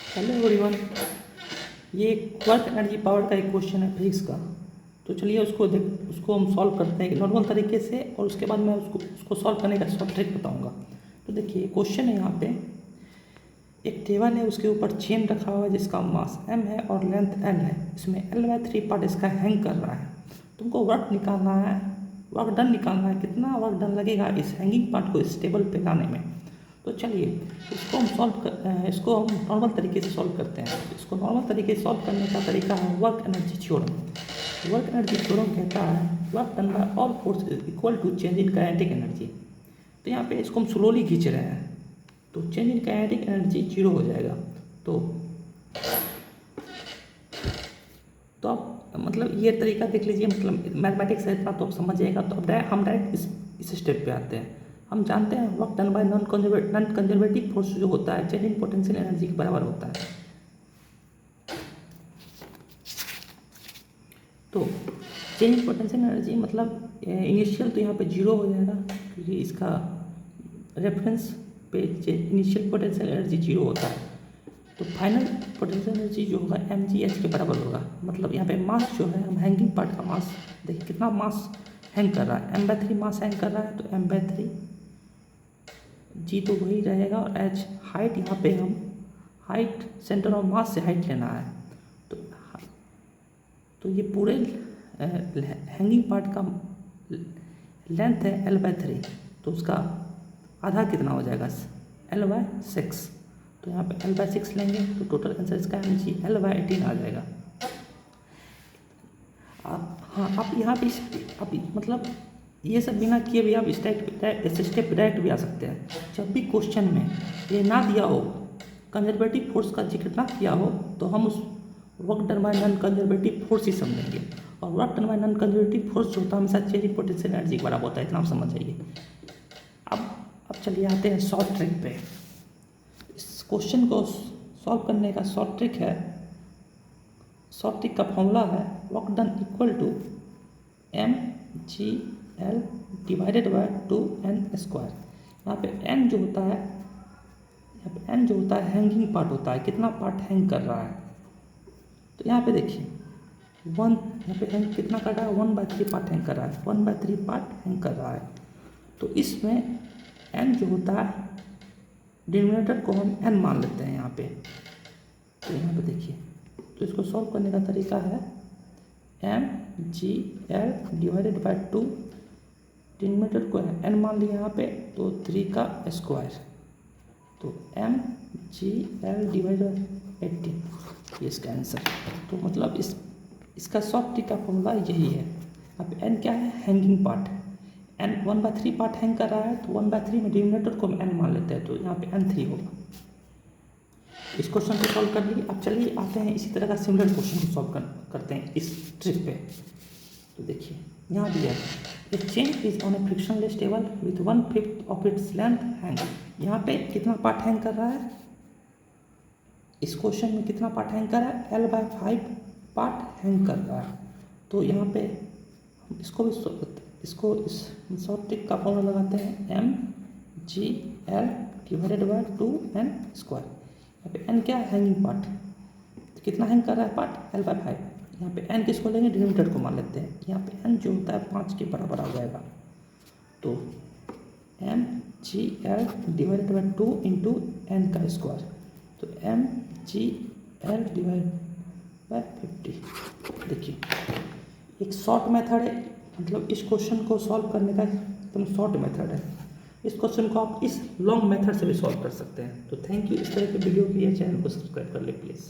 Hello everyone, ये एक work energy power का एक क्वेश्चन है फिजिक्स का। तो चलिए उसको हम सॉल्व करते हैं नॉर्मल तरीके से, और उसके बाद मैं उसको सॉल्व करने का शॉर्ट ट्रिक बताऊंगा। तो देखिए क्वेश्चन है, यहाँ पे एक टेबल है, उसके ऊपर चेन रखा हुआ है जिसका मास m है और लेंथ n है। इसमें L/3 पार्ट इसका हैंग कर रहा है। तुमको वर्क निकालना है, वर्क डन निकालना है, कितना वर्क डन लगेगा इस हैंगिंग पार्ट को इस टेबल पे लाने में। तो चलिए इसको हम नॉर्मल तरीके से सॉल्व करते हैं। इसको नॉर्मल तरीके से सॉल्व करने का तरीका है work energy theorem. Work energy theorem कहता है work done by all force is equal to change in kinetic energy. तो यहाँ पे इसको हम स्लोली खींच रहे हैं, तो चेंज इन काइनेटिक एनर्जी 0 हो जाएगा। तो आप मतलब ये तरीका देख लीजिए, मतलब मैथमेटिक्स है इतना तो आप समझ जाएगा। तो अब हम डायरेक्ट इस स्टेप पे आते हैं। हम जानते हैं work done by non conservative force जो होता है चेंज इन पोटेंशियल एनर्जी के बराबर होता है। तो चेंज इन पोटेंशियल एनर्जी मतलब इनिशियल तो यहाँ पे 0 हो जाएगा, क्योंकि इसका रेफरेंस पे इनिशियल पोटेंशियल एनर्जी 0 होता है। तो फाइनल पोटेंशियल एनर्जी जो होगा mgh के बराबर होगा। मतलब यहाँ पे मास जो है, हम हैंगिंग पार्ट का मास देखिए कितना मास हैंग कर रहा है, m/3 मास हैंग कर रहा है। तो m/3 g तो वही रहेगा, और h हाइट, यहाँ पे हम हाइट सेंटर ऑफ मास से हाइट लेना है। तो ये पूरे हैंगिंग पार्ट का लेंथ है L/3, तो उसका आधा कितना हो जाएगा L/6। तो यहाँ पे L/6 लेंगे तो टोटल आंसर इसका mg L/18 आ जाएगा। आप यहाँ पे आप मतलब ये सब बिना किए भी आप स्टेप डायरेक्ट भी आ सकते हैं। जब भी क्वेश्चन में ये ना दिया हो, कंजर्वेटिव फोर्स का जिक्र ना किया हो, तो हम उस work done by non conservative force ही समझेंगे। और work done by non conservative force जो होता है हमेशा चेंज इन पोटेंशियल एनर्जी के बराबर होता है, इतना आप समझ जाइए। अब चलिए आते हैं शॉर्ट ट्रिक पे। इस क्वेश्चन को सॉल्व करने का शॉर्ट ट्रिक का फॉर्मूला है work done equal to mgl divided by 2n²। यहाँ पे n जो होता है, हैंगिंग पार्ट होता है, कितना पार्ट हैंग कर रहा है। तो यहाँ पे देखिए यहाँ पे हैंग कितना कर रहा है, 1/3 पार्ट हैंग कर रहा है, 1/3 पार्ट हैंग कर रहा है। तो इसमें n जो होता है, डिनोमिनेटर को हम n मान लेते हैं यहाँ पे। तो यहाँ पे देखिए, तो इसको सॉल्व करने का तरीका है mgl डिवाइडेड बाय 2, डिनोमिनेटर को n मान लिया यहाँ पे, तो 3 का स्क्वायर, तो mgl डिवाइडेड बाय 18, ये इसका आंसर। तो मतलब इसका शॉर्ट ट्रिक का फॉर्मूला यही है। अब n क्या है, hanging part, n 1/3 part hang कर रहा है, तो 1/3 में डिनोमिनेटर को हम n मान लेते हैं, तो यहाँ पे n3 होगा। इस क्वेश्चन को सॉल्व कर लिए। अब चलिए आते हैं इसी तरह का सिमिलर क्वेश्चन को सॉल्व करते हैं इस ट्रिक पे। तो देखिए यहाँ दिया है chain is on A frictionless table with 1/5 of its length hang. यहाँ पे कितना पार्ट हैंग कर रहा है, इस क्वेश्चन में कितना पार्ट हैंग कर रहा है, L/5 पार्ट हैंग कर रहा है। तो यहाँ पे इस शॉर्ट ट्रिक का फॉर्मूला लगाते हैं mgl डिवाइडेड बाय 2n²। यहाँ पे n क्या है, हैंगिंग पार्ट, तो कितना हैंग कर रहा है पार्ट, L/5। यहाँ पे n किसको लेंगे, डिनोमिनेटर को मान लेते हैं। यहाँ पे n जो होता है 5 के बराबर आ जाएगा। तो mgl divided bye 2 into n², तो mgl डिवाइड बाय 50। देखिए एक शॉर्ट मेथड है, मतलब इस क्वेश्चन को सॉल्व करने का एकदम शॉर्ट मेथड है। इस क्वेश्चन को आप इस लॉन्ग मेथड से भी सॉल्व कर सकते हैं। तो थैंक यू। इस तरह के वीडियो के लिए चैनल को सब्सक्राइब कर ले प्लीज़।